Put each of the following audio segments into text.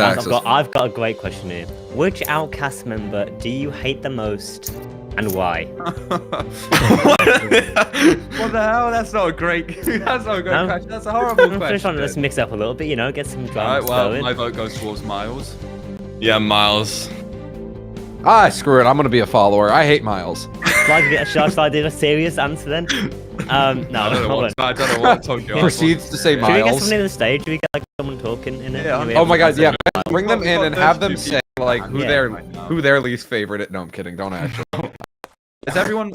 I've got a great question here. Which Outcast member do you hate the most, and why? What the hell? That's not a great. That's not a great question. That's a horrible question. Let's mix it up a little bit, you know, get some drama. Alright, well, my vote goes towards Miles. Yeah, Miles. Screw it. I'm gonna be a follower. I hate Miles. Shall I do a serious answer then? No, I don't know what I told you. Proceeds to say Miles. Should we get someone in the stage? Should we get like someone talking in it? Yeah, oh my god, yeah. Bring them in and have them say like who Yeah. their least favorite. No, I'm kidding. Don't actually. Is everyone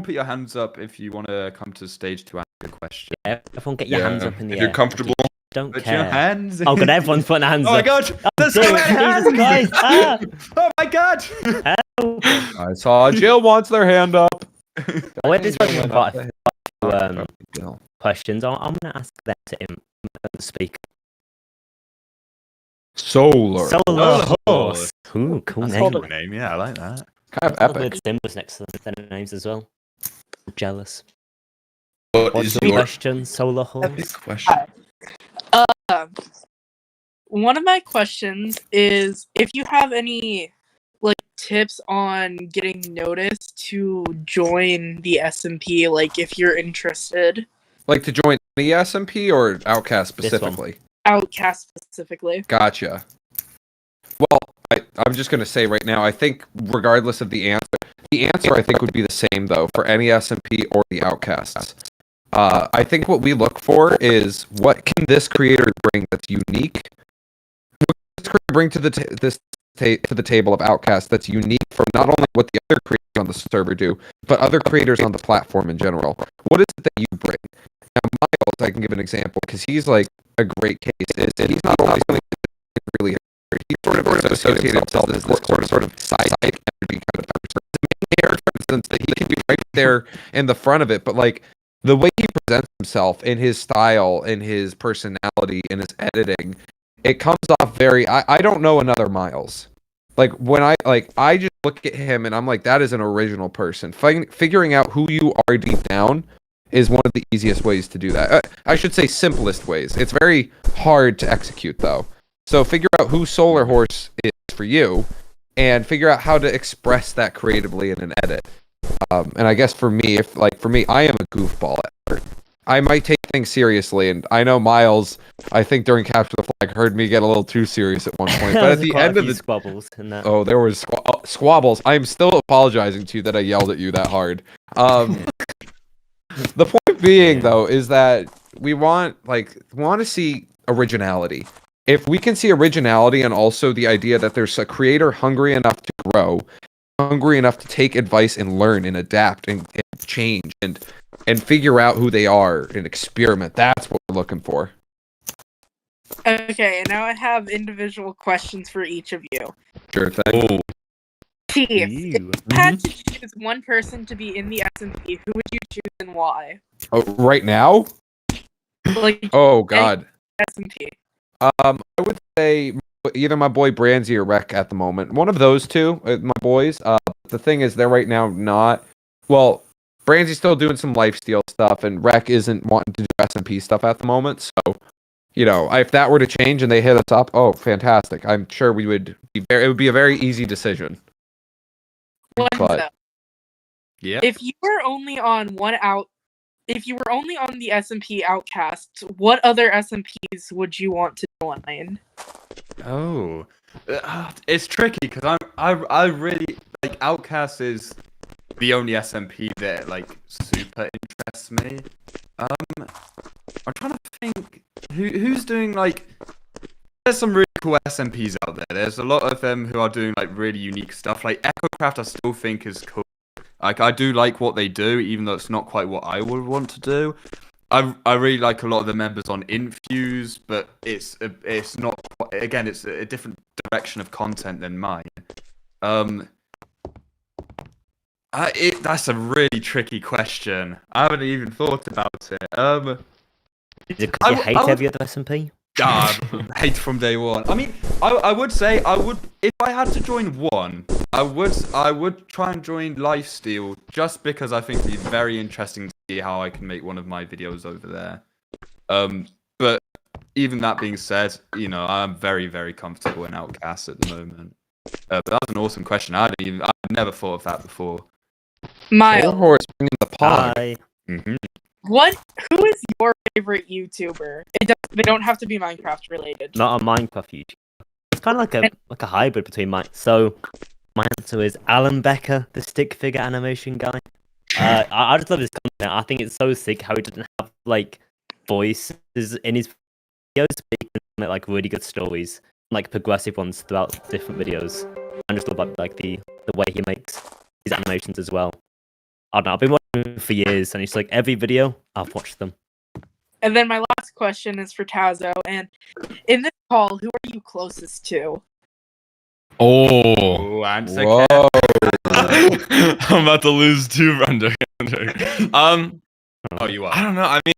put your hands up if you want to come to the stage to ask a question? Yeah, everyone get your hands up in the If air. you're comfortable. Don't Put care. your hands. Oh god, everyone's putting hands Oh my up. god! Oh, There's dear, so many hands! Jesus Christ! Ah! Oh my god! Help! I saw Jill wants their hand up. I went this way quite a few questions. I'm going to ask them to speak. Solar Horse. Ooh, cool That's name. a name. Yeah, I like that. kind of epic. With symbols next to their names as well. Jealous. What What's is the your question, Solar Horse? epic question? One of my questions is if you have any like tips on getting noticed to join the SMP, like if you're interested. Like to join the SMP or Outcast specifically? Outcast specifically. Gotcha. Well, I'm just going to say right now, I think regardless of the answer I think would be the same though for any SMP or the Outcasts. I think what we look for is what can this creator bring that's unique? What can this creator bring to the table of Outcast that's unique from not only what the other creators on the server do, but other creators on the platform in general? What is it that you bring? Now, Miles, I can give an example because he's like a great case. He's not only something really hard, he's sort of associated himself as this sort of psychic energy kind of person. The main character, in the sense that he can be right there in the front of it, but like the way he presents himself in his style, in his personality, in his editing, it comes off very. I don't know another Miles. Like when I just look at him and I'm like, that is an original person. Figuring out who you are deep down is one of the easiest ways to do that. I should say simplest ways. It's very hard to execute though. So figure out who Solar Horse is for you, and figure out how to express that creatively in an edit. And I guess for me, I am a goofball at heart. I might take things seriously, and I know Miles, I think during Capture the Flag, heard me get a little too serious at one point. But at the end of the squabbles in that. Oh, there was squabbles. I'm still apologizing to you that I yelled at you that hard. The point being, though, is that we want to see originality. If we can see originality and also the idea that there's a creator hungry enough to grow, hungry enough to take advice and learn and adapt and change and figure out who they are and experiment, that's what we're looking for. Okay, and now I have individual questions for each of you. Sure thing. Oh, Chief, if you had to choose one person to be in the SMP, who would you choose and why? Oh, right now? Like, Oh, God. SMP. I would say either my boy Branzy or Rec at the moment. One of those two, my boys. The thing is, they're right now not. Well, Branzy's still doing some lifesteal stuff, and Rec isn't wanting to do SMP stuff at the moment. So, you know, if that were to change and they hit us up, oh, fantastic! I'm sure we would. It would be a very easy decision. But Yeah. If you were only on the SMP Outcasts, what other SMPs would you want to join? Oh, it's tricky because I really like Outcast is the only SMP that like super interests me. I'm trying to think who's doing like. There's some really cool SMPs out there. There's a lot of them who are doing like really unique stuff. Like EchoCraft, I still think is cool. Like I do like what they do, even though it's not quite what I would want to do. I really like a lot of the members on Infuse, but it's not. Again, it's a different direction of content than mine. That's a really tricky question. I haven't even thought about it. Is it because you hate every other SMP? Hate from day one. I mean, I would say I would if I had to join one. I would try and join Lifesteal just because I think it'd be very interesting to see how I can make one of my videos over there. But even that being said, I'm very, very comfortable in Outcast at the moment. But that was an awesome question. I'd never thought of that before. Miles, Horse bringing the pog. Hi. who is your favorite YouTuber? They don't have to be Minecraft related. Not a Minecraft YouTuber. It's kind of like a hybrid between mine. So my answer is Alan Becker, the stick figure animation guy. I just love his content. I think it's so sick how he doesn't have like voices in his videos, but he can make like really good stories, like progressive ones throughout different videos. I just love like the way he makes his animations as well. I don't know. I've been watching him for years, and it's like every video I've watched them. And then my last question is for Tazo. And in this call, who are you closest to? Oh. Answer. Whoa. I'm about to lose 2 Render. Oh, you are. I don't know. I mean,